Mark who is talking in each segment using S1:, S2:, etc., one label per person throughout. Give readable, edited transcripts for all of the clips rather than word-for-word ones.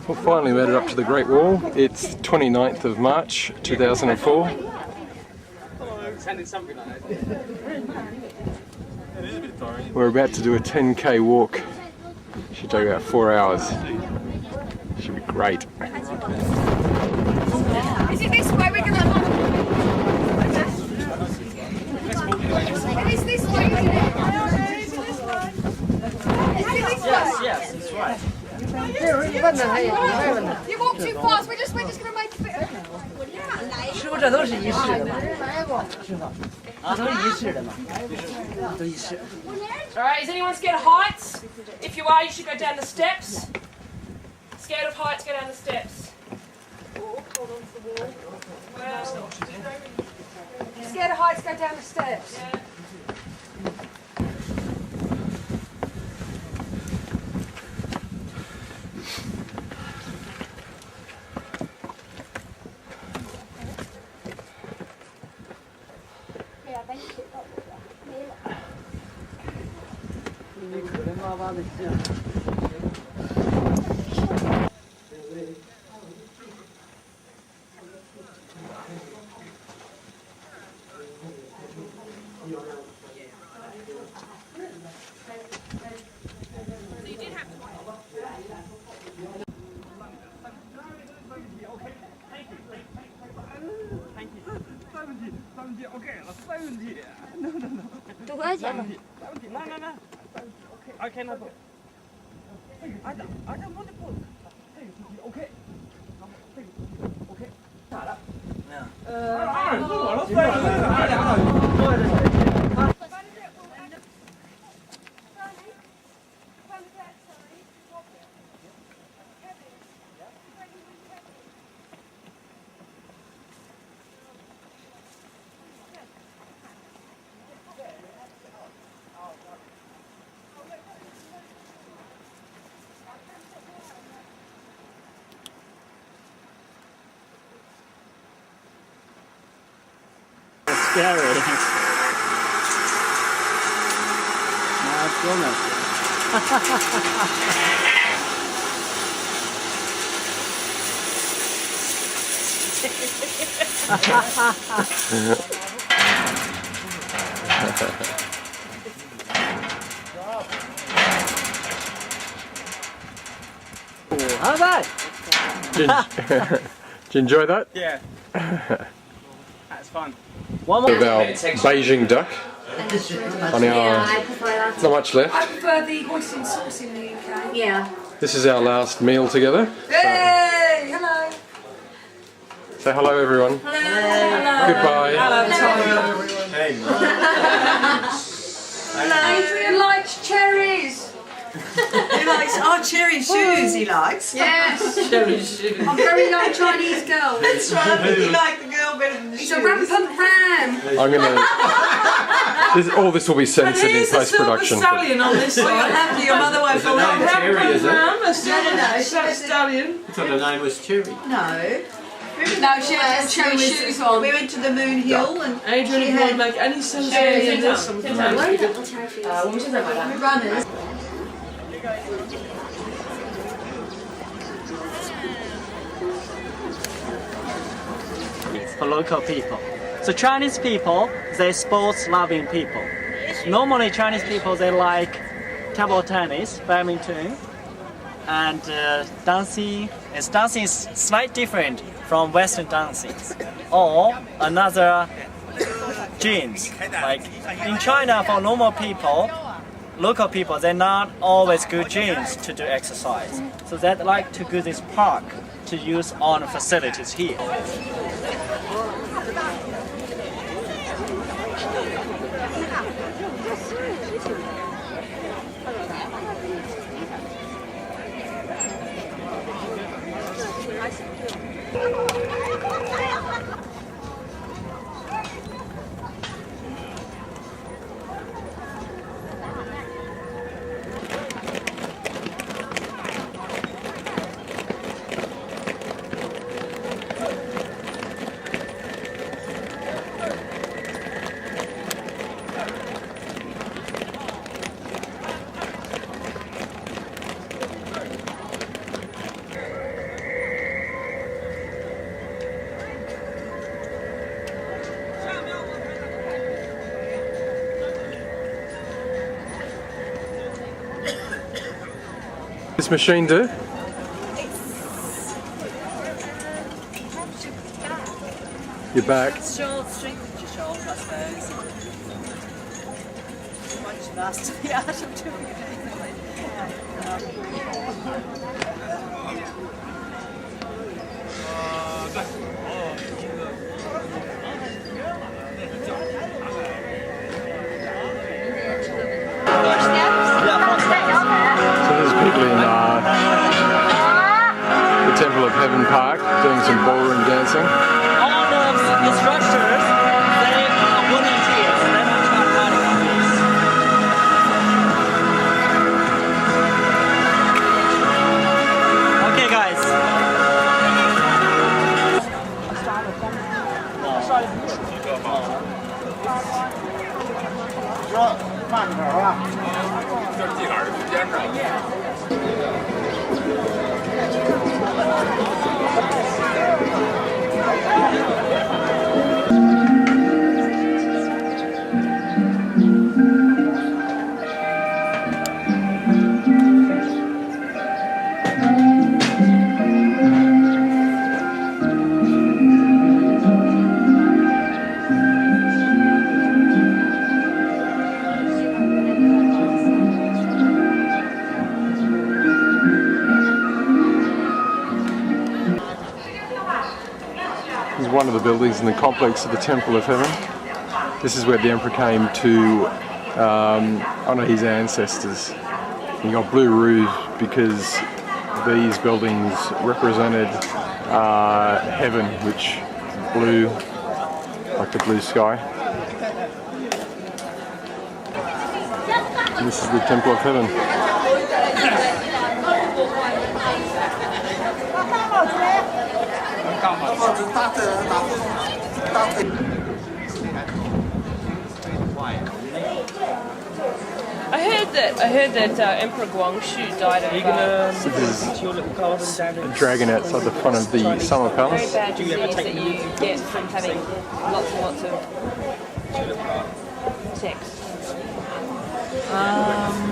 S1: Well, finally made it up to the Great Wall. It's 29th of March 2004. We're about to do a 10k walk. Should take about 4 hours. Should be great.
S2: Is it this way we're going to... It is this way, isn't it?
S3: Yes, it's right.
S2: You walk too fast, we're just going to make a bit of...
S4: 师傅，这都是仪式的嘛，是吧？啊，都是仪式的嘛，都仪式。
S5: Alright, is anyone scared of heights? If you are, you should go down the steps. Scared of heights, go down the steps. Oh, hold on to the wall. Well,
S2: Scared of heights, go down the steps.
S5: yeah.
S4: Scary. My goodness. How about?
S1: Did you enjoy that?
S3: Yeah. That's fun.
S1: Of our Beijing duck on our, not much left.
S2: I prefer the oyster sauce in the UK.
S6: Yeah.
S1: This is our last meal together.
S2: Hey! Hello!
S1: Say hello everyone.
S2: Hello!
S1: Goodbye.
S2: Adrian likes cherries!
S4: He likes cherry shoes. He likes.
S2: Yes! Cherry shoes. I'm very young Chinese girl.
S4: That's right. You like the girl better than the
S2: He's
S4: shoes.
S2: a rampant ram!
S1: I'm gonna. All this will be censored in post production.
S5: Stallion on this
S4: Well, you'll
S5: side.
S4: have to. Your mother won't believe it.
S5: Ram, is
S4: No.
S5: stallion.
S7: I thought her name was Cherry.
S4: No.
S2: No, she has cherry shoes on.
S4: We went to the Moon Hill and
S5: Adrian, if you want to make any sense of this,
S4: runners.
S8: For local people. So Chinese people, they're sports-loving people. Normally Chinese people, they like table tennis, badminton, and dancing. Dancing is slightly different from Western dances. Or another gyms. Like in China, for normal people, local people, they're not always good gyms to do exercise. So they like to go to this park to use all the facilities here.
S1: this machine do? Your back.
S4: Strengthens your shoulders, I suppose. Once you've mastered the art of doing it.
S1: So there's people in the Temple of Heaven Park doing some ballroom dancing.
S8: All the instructors, they are volunteers. They're not riding on these. Okay, guys.
S1: This is one of the buildings in the complex of the Temple of Heaven. This is where the Emperor came to honour his ancestors. You got blue roofs because these buildings represented heaven, which blue, like the blue sky. And this is the Temple of Heaven.
S5: I heard that Emperor Guangxu died of
S1: A dragon outside the front of the Summer
S5: very
S1: Palace.
S5: bad disease that you get from having lots and lots of sex.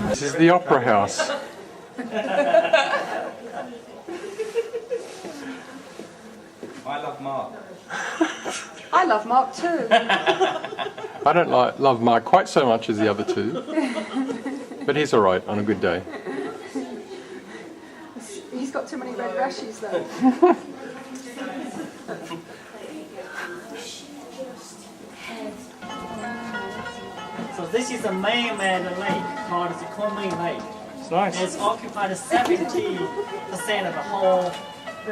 S1: This is the Opera House.
S3: I love Mark.
S2: I love Mark too.
S1: I don't love Mark quite so much as the other two, but he's all right on a good day.
S2: He's got too many red rashes though.
S8: So this is the man-made lake called the Kunming Lake.
S3: It's nice.
S8: It's occupied 70% of the whole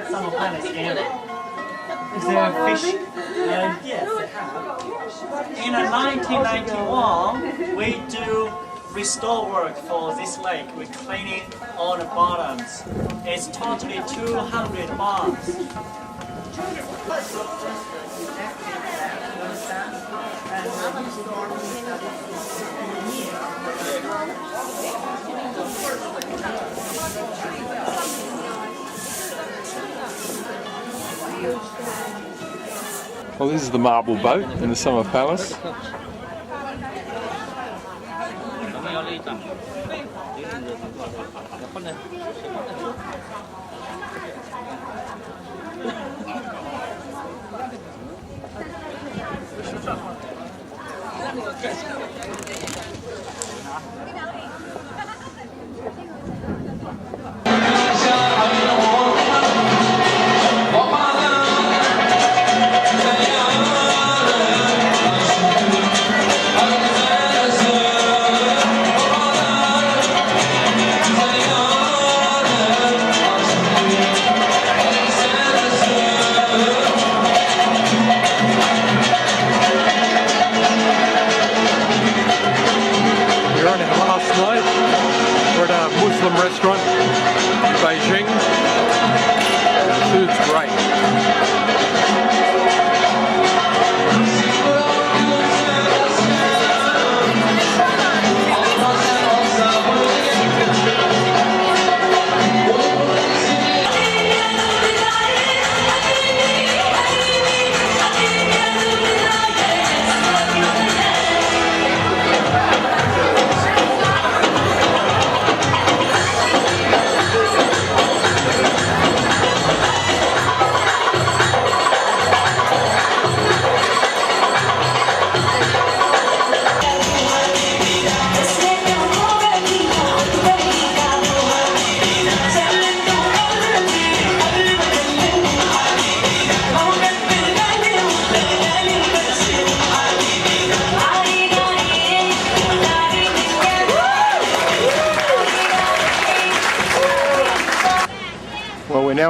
S8: Summer Palace area. Is there a fish? Yes, they have. In 1991, we do restore work for this lake. We're cleaning all the bottoms. It's totally 200 bombs.
S1: Well, this is the marble boat in the Summer Palace.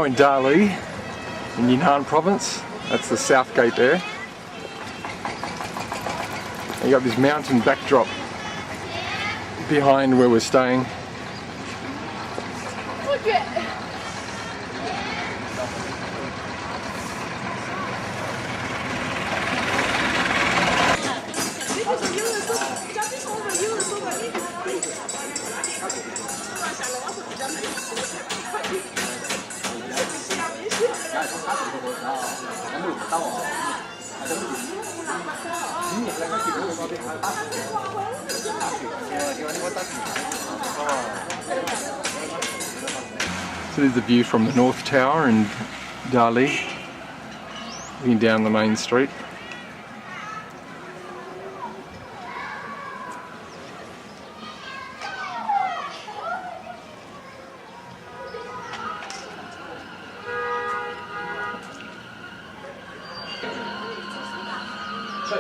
S1: in Dali, in Yunnan province. That's the south gate there. You got this mountain backdrop behind where we're staying. So there's the view from the North Tower in Dali, looking down the main street.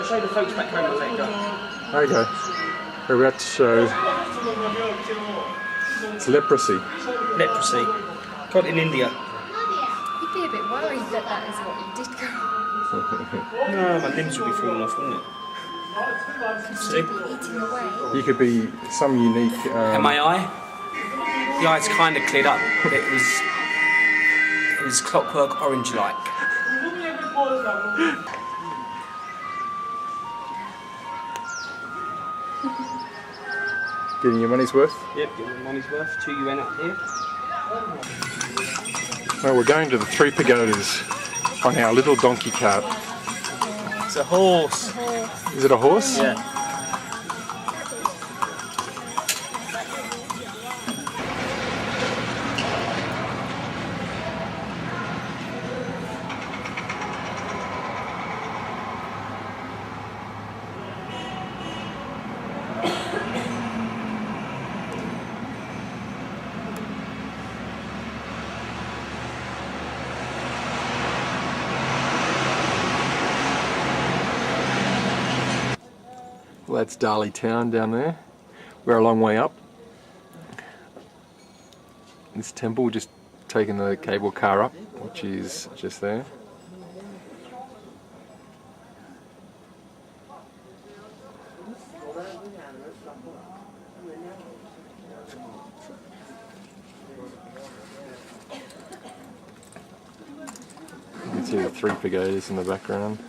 S3: Show the folks back home what they got.
S1: Okay, we're about to show it's leprosy.
S3: Leprosy. Got it in India.
S2: You'd be a bit worried that that is what you did go.
S3: No, my limbs would be falling off, wouldn't it? See?
S2: Eating away.
S1: You could be some unique.
S3: And my eye? The eye's kind of cleared up. It was clockwork orange-like.
S1: Getting your money's worth?
S3: Yep, get my money's worth. 2 UN up here.
S1: Well, we're going to the 3 pagodas on our little donkey cart.
S8: It's a horse.
S1: Is it a horse?
S8: Yeah.
S1: Well, that's Dali town down there. We're a long way up. This temple, just taking the cable car up, which is just there. You can see the 3 pagodas in the background.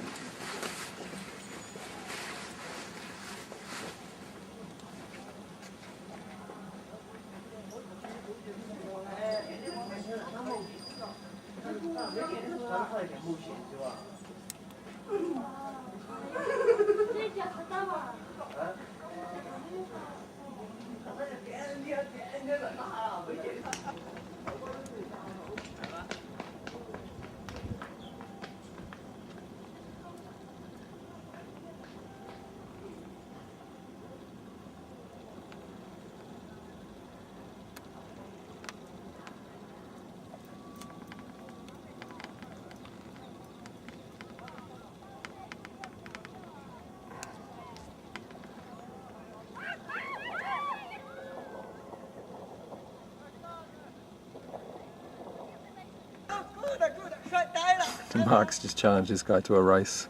S1: Mark's just challenged this guy to a race.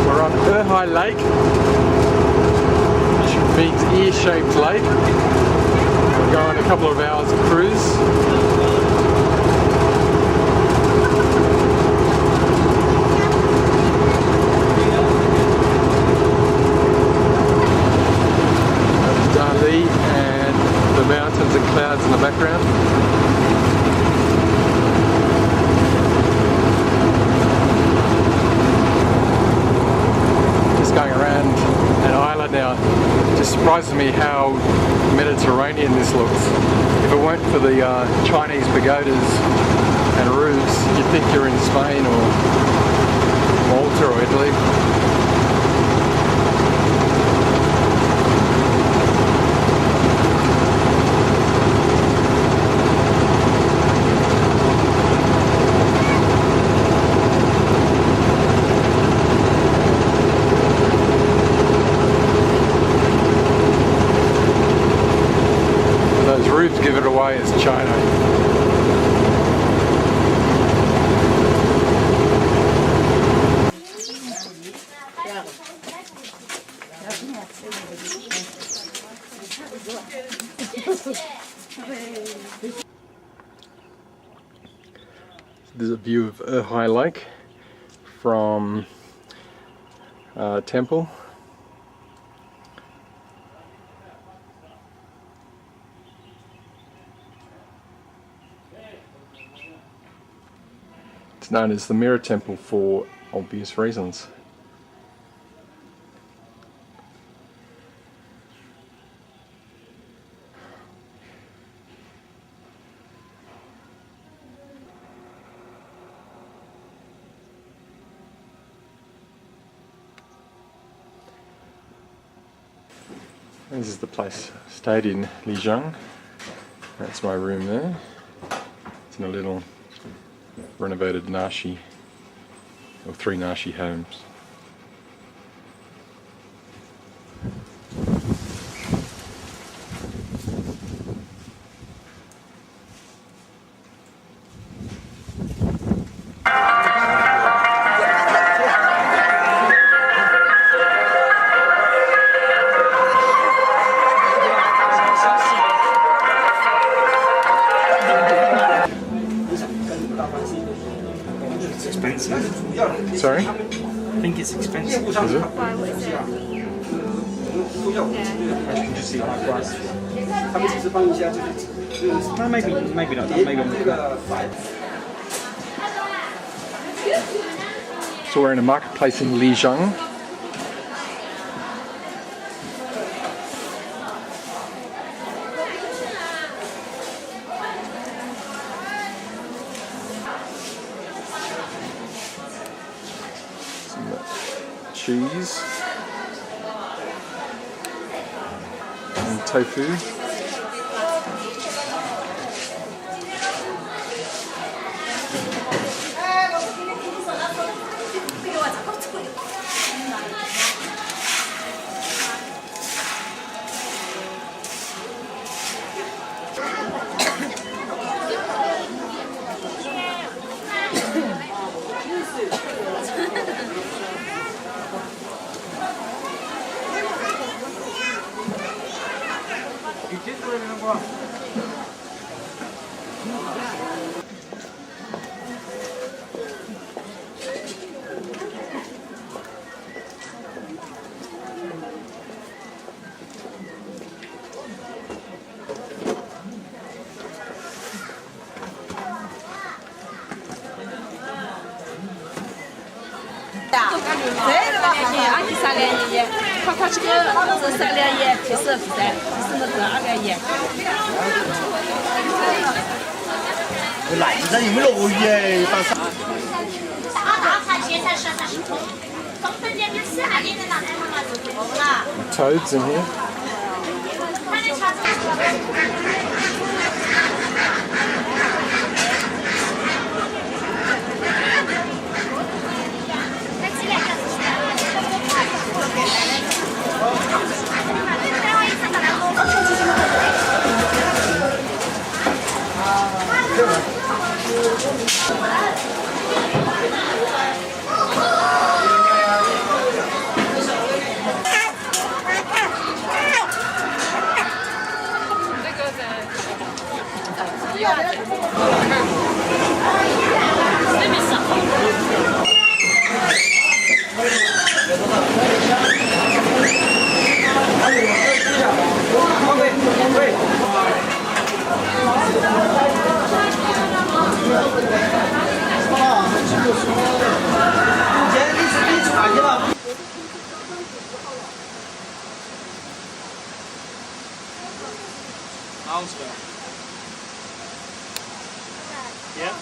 S1: We're on High Lake, which means ear-shaped lake. We're going a couple of hours cruise. Dali and the mountains and clouds in the background. Just going around an island now. It just surprises me how Mediterranean this looks. If it weren't for the Chinese pagodas and roofs, you'd think you're in Spain or Malta or Italy. give it away as China. There's a view of Uygihur Lake from temple. It's known as the Mirror Temple for obvious reasons. This is the place I stayed in Beijing. That's my room there. It's in a little renovated nashi, or 3 nashi homes. Sorry?
S3: I think it's expensive.
S1: Is it?
S2: Why, what is it?
S3: Well, maybe not. Maybe not.
S1: So we're in a marketplace in Beijing. Cheese and tofu. Toads in here.
S3: Yeah.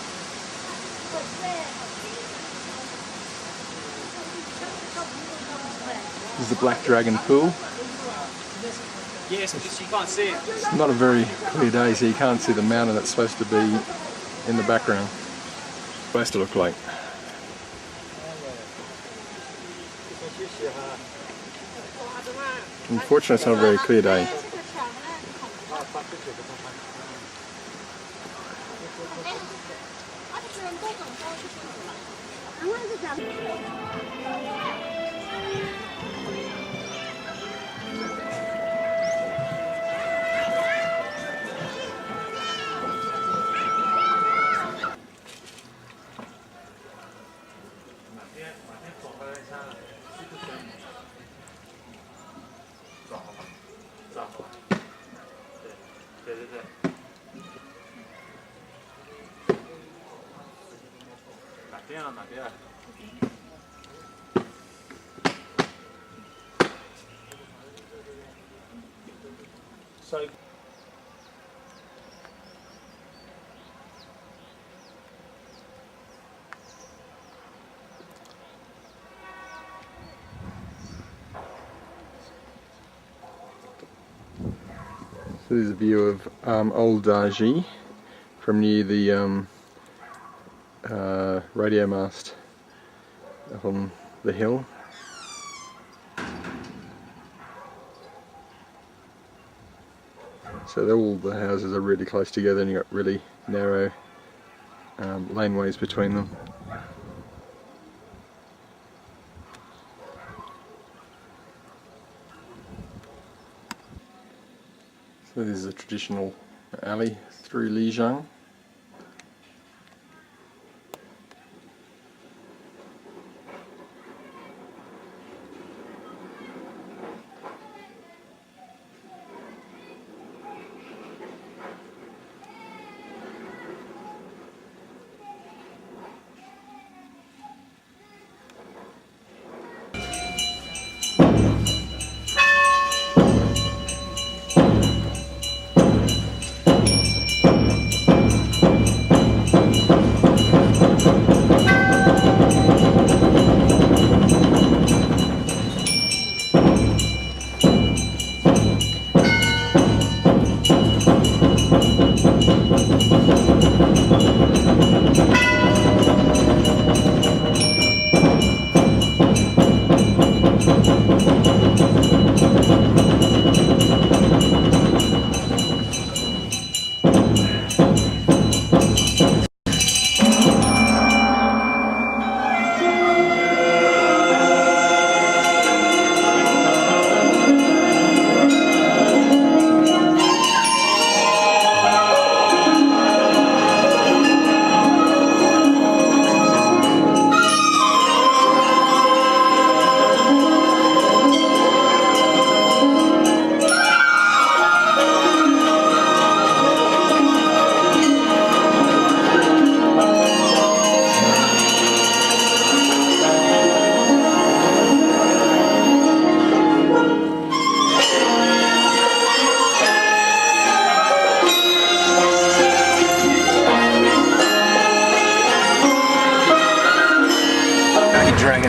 S1: This is the Black Dragon Pool.
S3: Yes, because you can't see it.
S1: It's not a very clear day, so you can't see the mountain that's supposed to be in the background. It's supposed to look like. Unfortunately, it's not a very clear day.
S3: So
S1: So there's a view of old Daji from near the radio mast up on the hill. So all the houses are really close together and you've got really narrow laneways between them. So this is a traditional alley through Lijiang.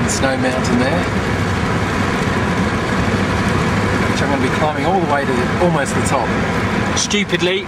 S1: Snow mountain there, which I'm going to be climbing all the way to almost the top.
S3: stupidly.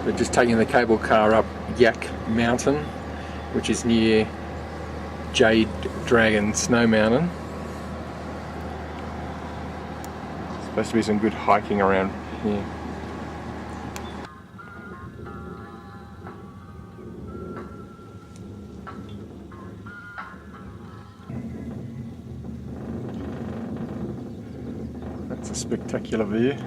S1: We're just taking the cable car up Yak Mountain, which is near Jade Dragon Snow Mountain. Supposed to be some good hiking around here. That's a spectacular view.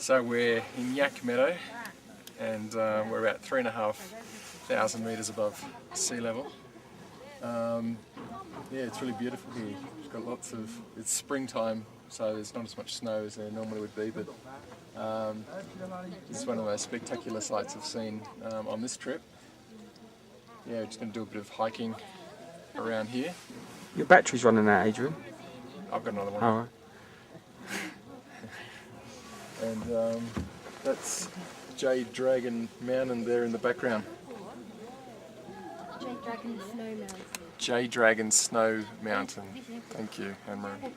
S1: So we're in Yak Meadow, and we're about 3,500 metres above sea level. Yeah, it's really beautiful here. It's got lots of, it's springtime, so there's not as much snow as there normally would be, but it's one of the most spectacular sights I've seen on this trip. Yeah, we're just going to do a bit of hiking around here.
S6: Your battery's running out, Adrian.
S1: I've got another one.
S6: Alright.
S1: And that's Jade Dragon Mountain there in the background.
S2: Jade Dragon Snow Mountain.
S1: Jade Dragon Snow Mountain. Thank you, Anne-Marie.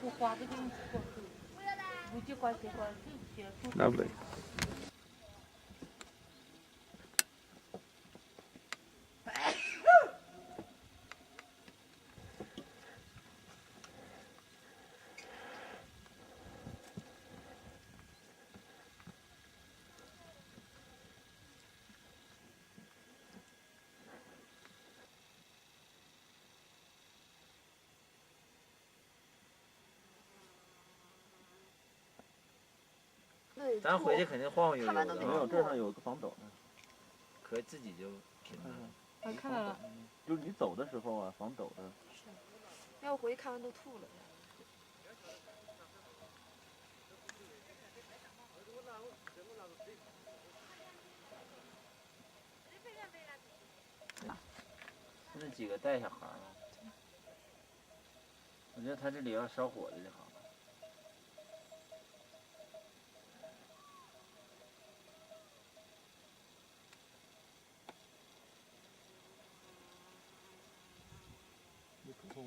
S6: Lovely.
S4: 对，
S8: 咱回去肯定晃晃悠悠的。
S4: 没有，
S8: 这上有个防抖呢，可自己就平了。
S2: 我看到了。
S8: 就是你走的时候啊，防抖的。
S2: 要我回去看完都吐了。
S8: 那几个带小孩儿吗？我觉得他这里要烧火的就好了。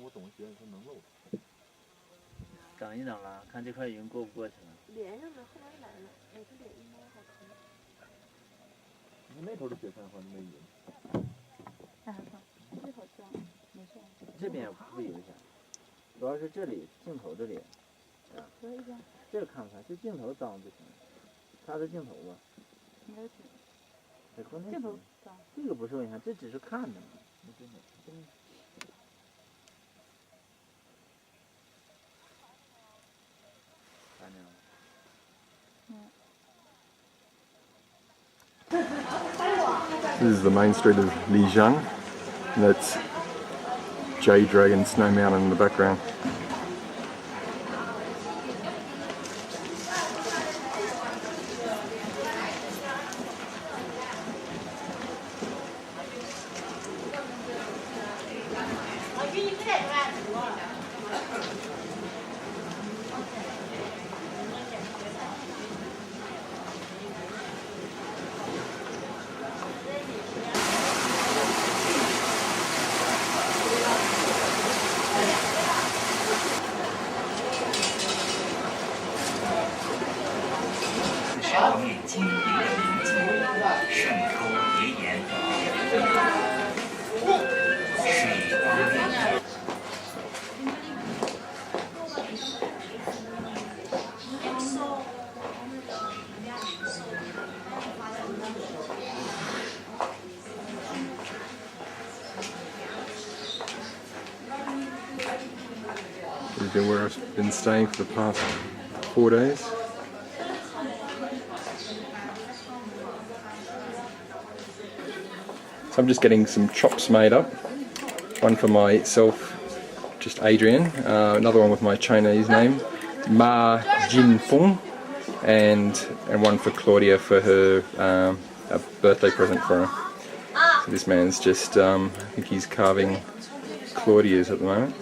S1: 我总觉得它能漏。
S8: 等一等了，看这块云过不过去了。
S4: 连上了，后来来了，我这脸应该好看。
S8: 那头的雪山和那云。
S4: 这好像没事。
S8: 这边也不会有影响，主要是这里镜头这里。啊。
S4: 可以的。
S8: 这个看不看？就镜头脏就行。它的镜头吧。
S4: 没有镜。
S8: 镜头脏。这个不受影响，这只是看的嘛。真的。
S1: This is the main street of Lijiang, and that's Jade Dragon Snow Mountain in the background. This has been where I've been staying for the past 4 days. So I'm just getting some chops made up. One for myself, just Adrian. Another one with my Chinese name, Ma Jin Fung, and one for Claudia for her a birthday present for her. So this man's just, I think he's carving Claudia's at the moment.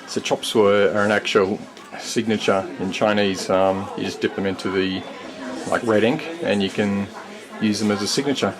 S1: So chops are an actual signature in Chinese. You just dip them into the red ink, and you can use them as a signature.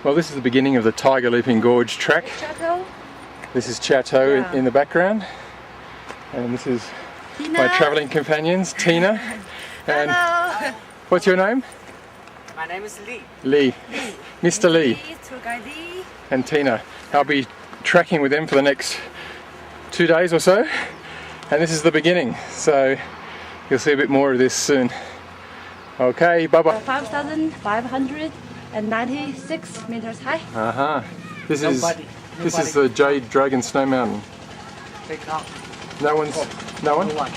S1: Well, this is the beginning of the Tiger Leaping Gorge track.
S2: Chateau.
S1: This is Chateau
S2: Yeah.
S1: in the background. And this is my travelling companions, Tina. And
S2: Hello.
S1: what's your name?
S8: My name is Lee.
S1: Lee. Mr. Lee
S2: Tour guide Lee.
S1: and Tina. I'll be tracking with them for the next 2 days or so. And this is the beginning. So you'll see a bit more of this soon. Okay, bye-bye.
S2: 5,596 meters high.
S1: Uh-huh. This
S8: Nobody.
S1: is the Jade Dragon Snow Mountain.
S8: Take out.
S1: No one?
S8: No one. Nobody.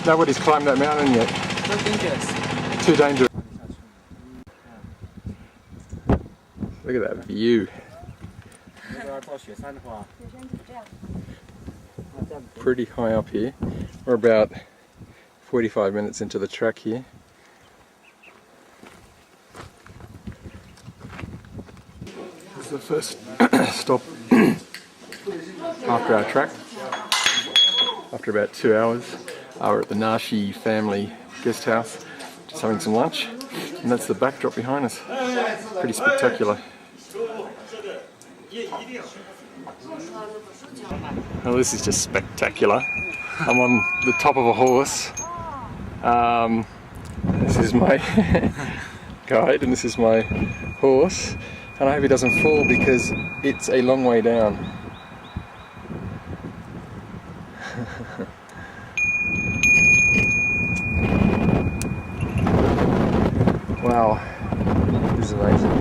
S1: Nobody's climbed that mountain yet.
S8: So dangerous.
S1: Too dangerous. Look at that view. Pretty high up here. We're about 45 minutes into the track here. This is the first stop after our track. After about 2 hours, we're at the Nashi family guest house, just having some lunch, and that's the backdrop behind us. Pretty spectacular. Well, this is just spectacular. I'm on the top of a horse. This is my guide, and this is my horse. And I hope he doesn't fall because it's a long way down. Wow, this is amazing.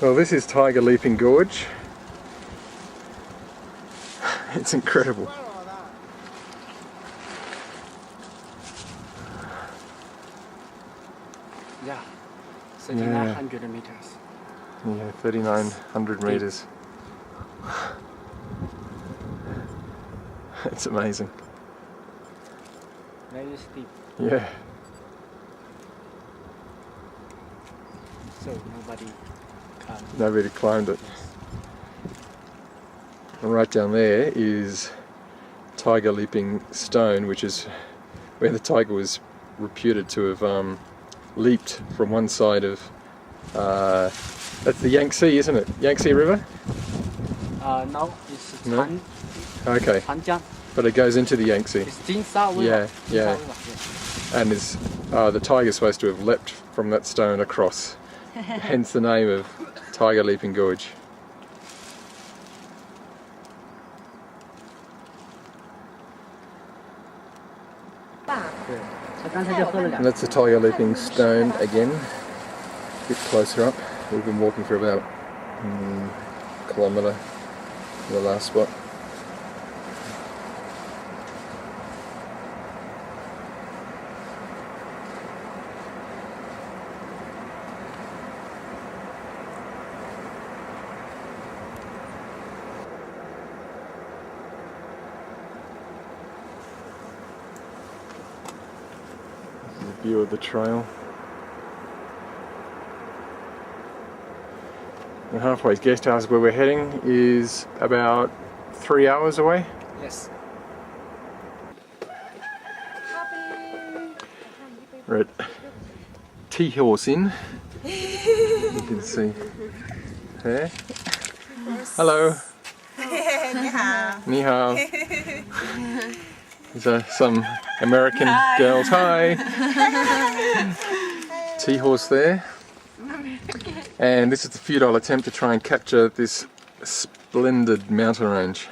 S1: Well, this is Tiger Leaping Gorge. It's incredible.
S8: Yeah. 3,900 meters.
S1: Yeah, 3,900 meters. It's amazing.
S8: Very steep.
S1: Yeah.
S8: So nobody can.
S1: Nobody climbed it. And right down there is Tiger Leaping Stone, which is where the tiger was reputed to have leaped from one side of that's the Yangtze, isn't it? Yangtze River?
S8: No, it's
S1: No? Okay,
S8: Hanjiang.
S1: but it goes into the Yangtze.
S8: It's Jinsha River.
S1: Yeah, yeah.
S8: Jinsha River, yes.
S1: And is the tiger's supposed to have leapt from that stone across. Hence the name of Tiger Leaping Gorge. And that's the Tiger Leaping Stone again. A bit closer up. We've been walking for about a kilometre to the last spot. View of the trail. The halfway guest house where we're heading is about 3 hours away.
S8: Yes.
S1: We're at Tea Horse Inn. You can see there. Hello. Ni hao. These are some American girls. Hi. Tea horse there. And this is the futile attempt to try and capture this splendid mountain range.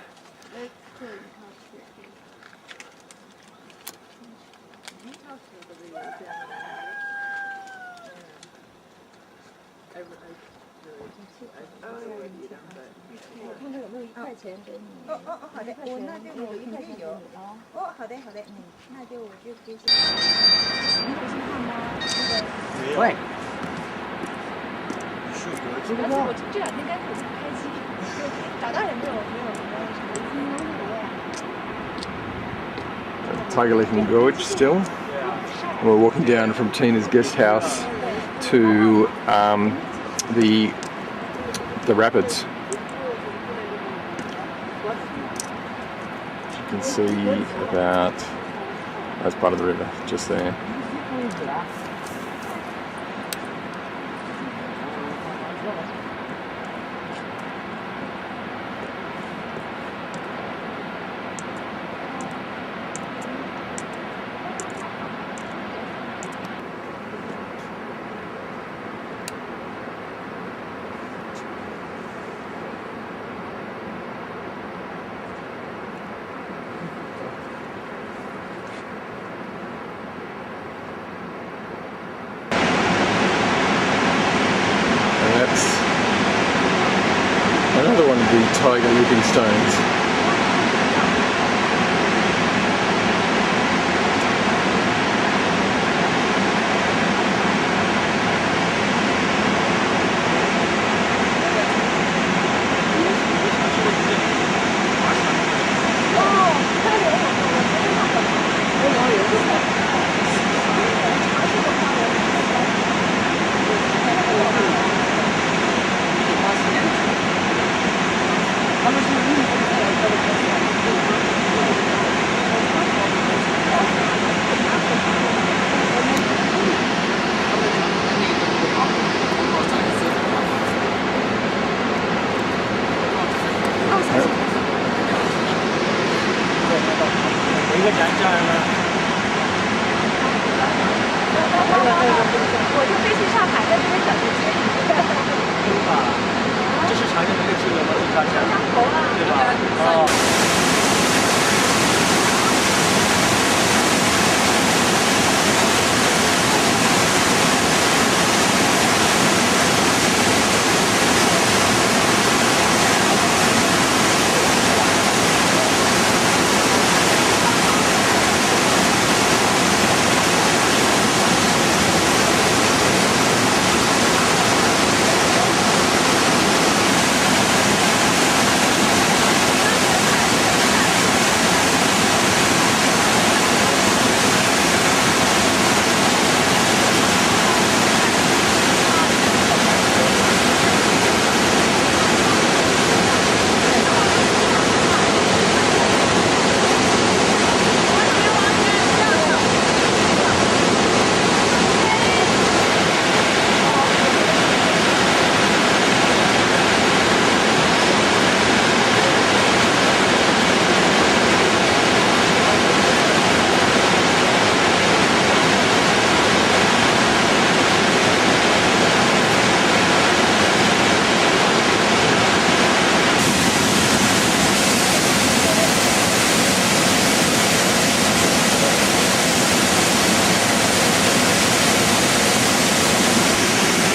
S8: Right.
S2: 但是我这两天该很开机，找到也没有什么。
S1: Tiger Leaping Gorge still. And we're walking down from Tina's guest house to the rapids. You can see about, that's part of the river just there. Another one of the tiger leaping stones.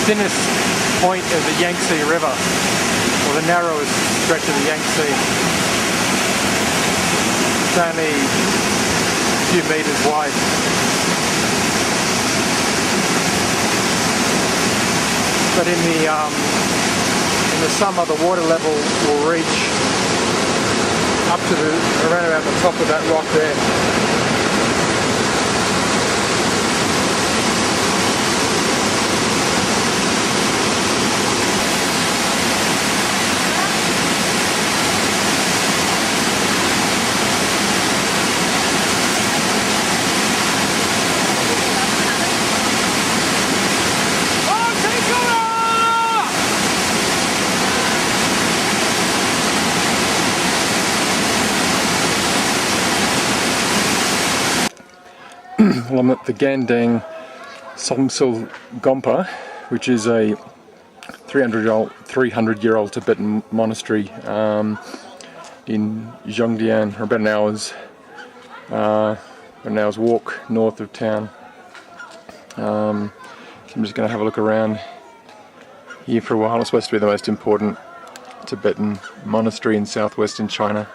S1: Thinnest point of the Yangtze River, or the narrowest stretch of the Yangtze. It's only a few meters wide. But in the summer, the water level will reach up to around about the top of that rock there. Well, I'm at the Gandang Somsil Gompa, which is a 300-year-old Tibetan monastery in Zhongdian, or about an hour's walk north of town. So I'm just going to have a look around here for a while. It's supposed to be the most important Tibetan monastery in southwestern China.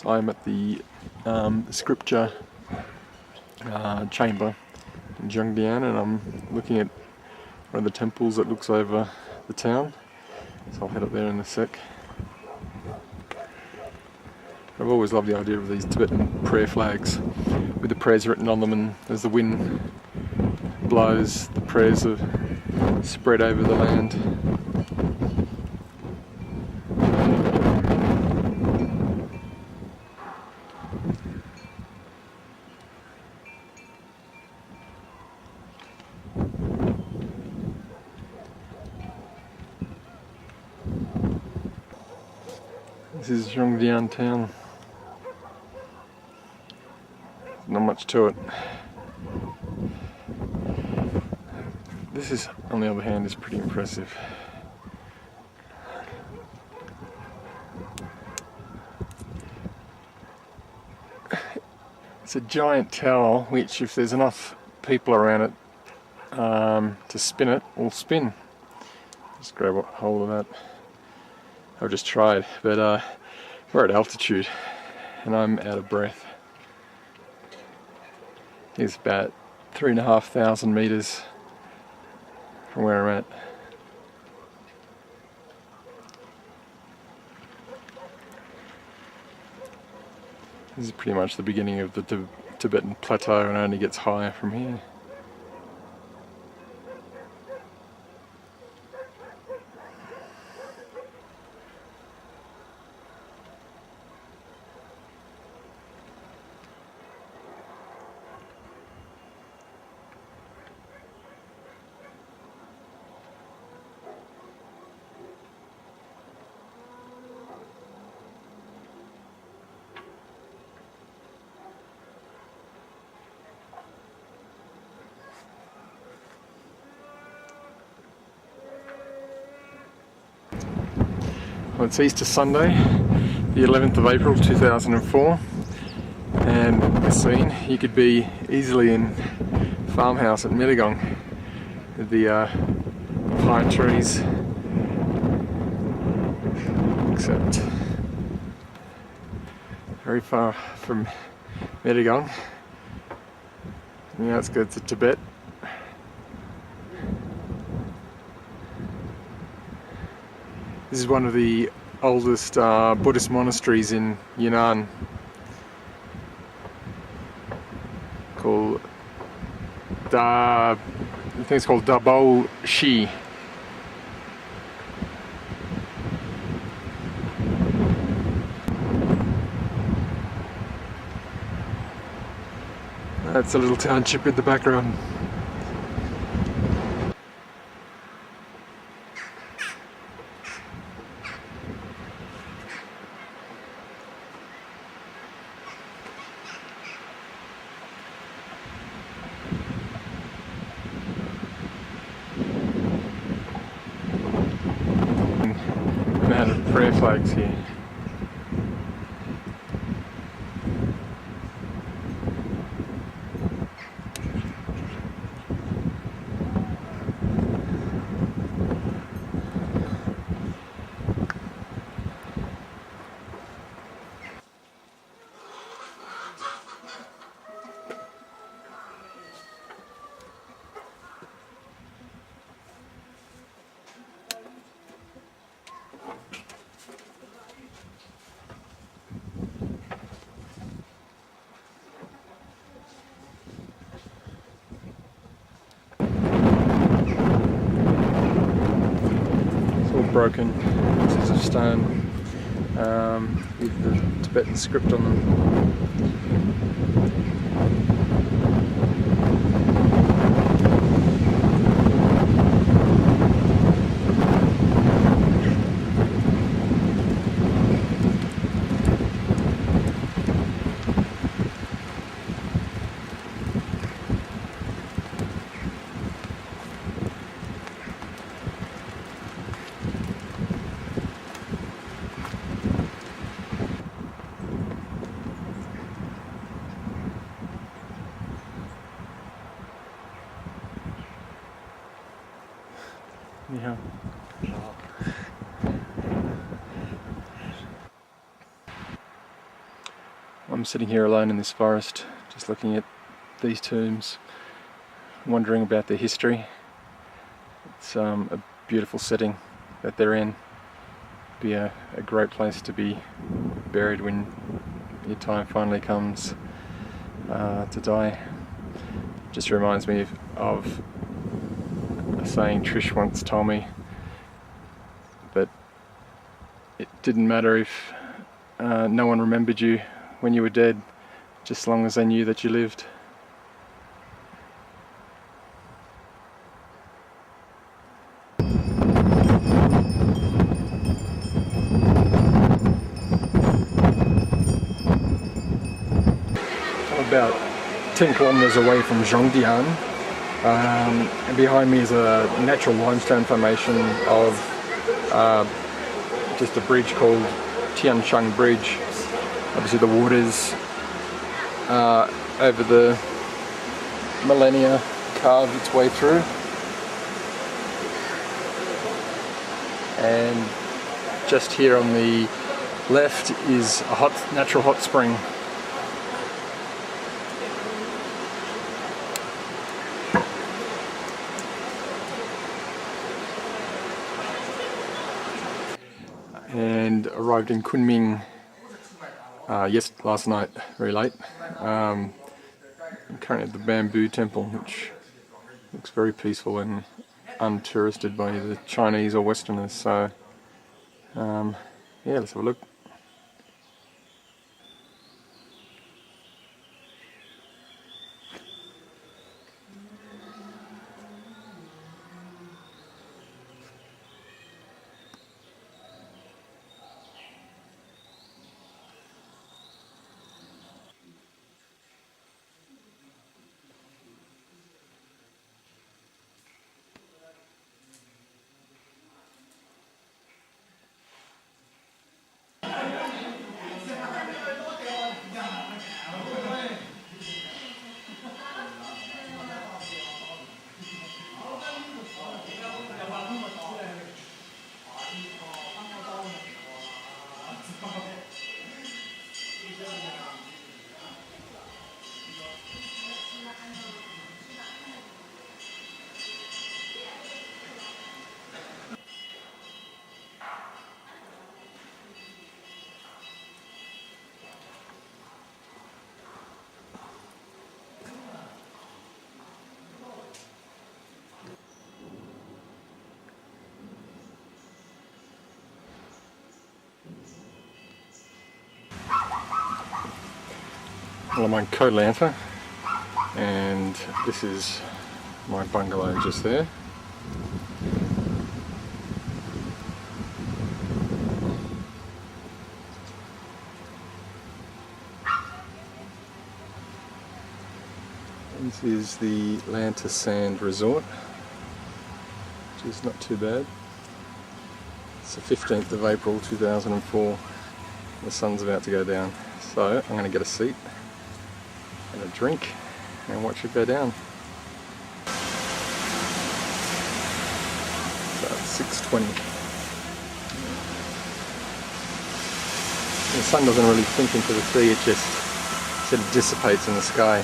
S1: So I'm at the scripture chamber in Zhongdian, and I'm looking at one of the temples that looks over the town. So I'll head up there in a sec. I've always loved the idea of these Tibetan prayer flags with the prayers written on them, and as the wind blows, the prayers are spread over the land. This is Zhongdian town. Not much to it. This is, on the other hand, is pretty impressive. It's a giant tower which, if there's enough people around it to spin it, will spin. Just grab a hold of that. I've just tried, but we're at altitude and I'm out of breath. It's about 3,500 meters from where I'm at. This is pretty much the beginning of the Tibetan plateau, and it only gets higher from here. Well, it's Easter Sunday, the 11th of April 2004, and the scene, you could be easily in farmhouse at Medigong with the pine trees, except very far from Medigong, on the outskirts of Tibet. This is one of the oldest Buddhist monasteries in Yunnan, called I think it's called Dabao Shi. That's a little township in the background. Amount of prayer flags here. broken pieces of stone with the Tibetan script on them. Yeah. I'm sitting here alone in this forest, just looking at these tombs, wondering about their history. It's a beautiful setting that they're in. Be a great place to be buried when your time finally comes to die. Just reminds me of a saying Trish once told me, that it didn't matter if no one remembered you when you were dead, just as long as they knew that you lived. I'm about 10 kilometers away from Zhongdian. And behind me is a natural limestone formation of just a bridge called Tianshang Bridge. Obviously the waters over the millennia carved its way through, and just here on the left is a natural hot spring. And arrived in Kunming last night, very late. I'm currently at the Bamboo Temple, which looks very peaceful and untouristed by the Chinese or Westerners. So, yeah, let's have a look. Well, I'm on Koh Lanta, and this is my bungalow just there. This is the Lanta Sand Resort, which is not too bad. It's the 15th of April 2004. The sun's about to go down, so I'm going to get a seat and a drink and watch it go down. So it's 6:20. The sun doesn't really sink into the sea, it just sort of dissipates in the sky.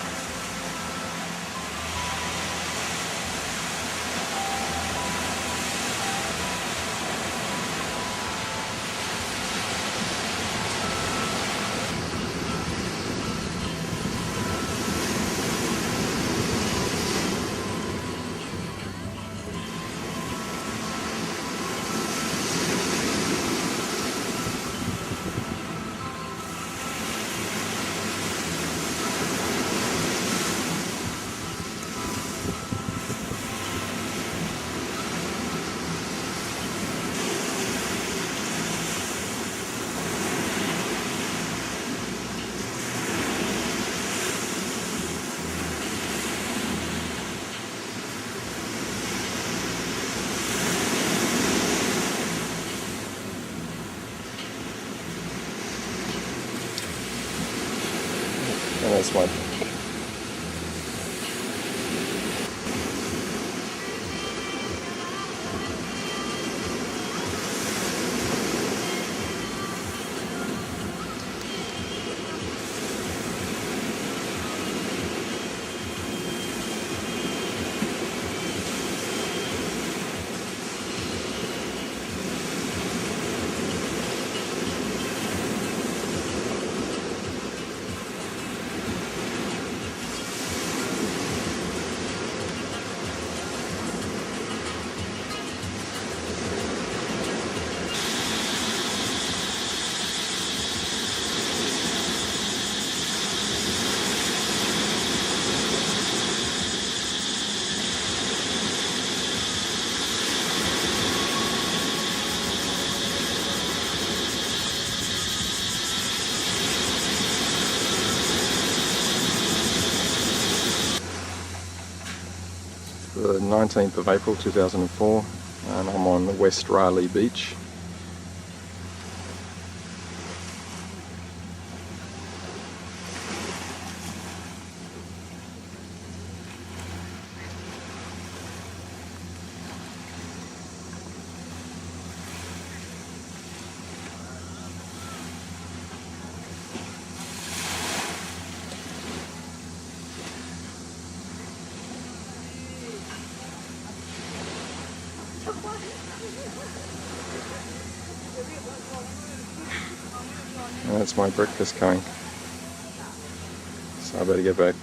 S1: And that's my the 19th of April 2004 and I'm on West Raleigh Beach. And that's my breakfast coming, so I better get back.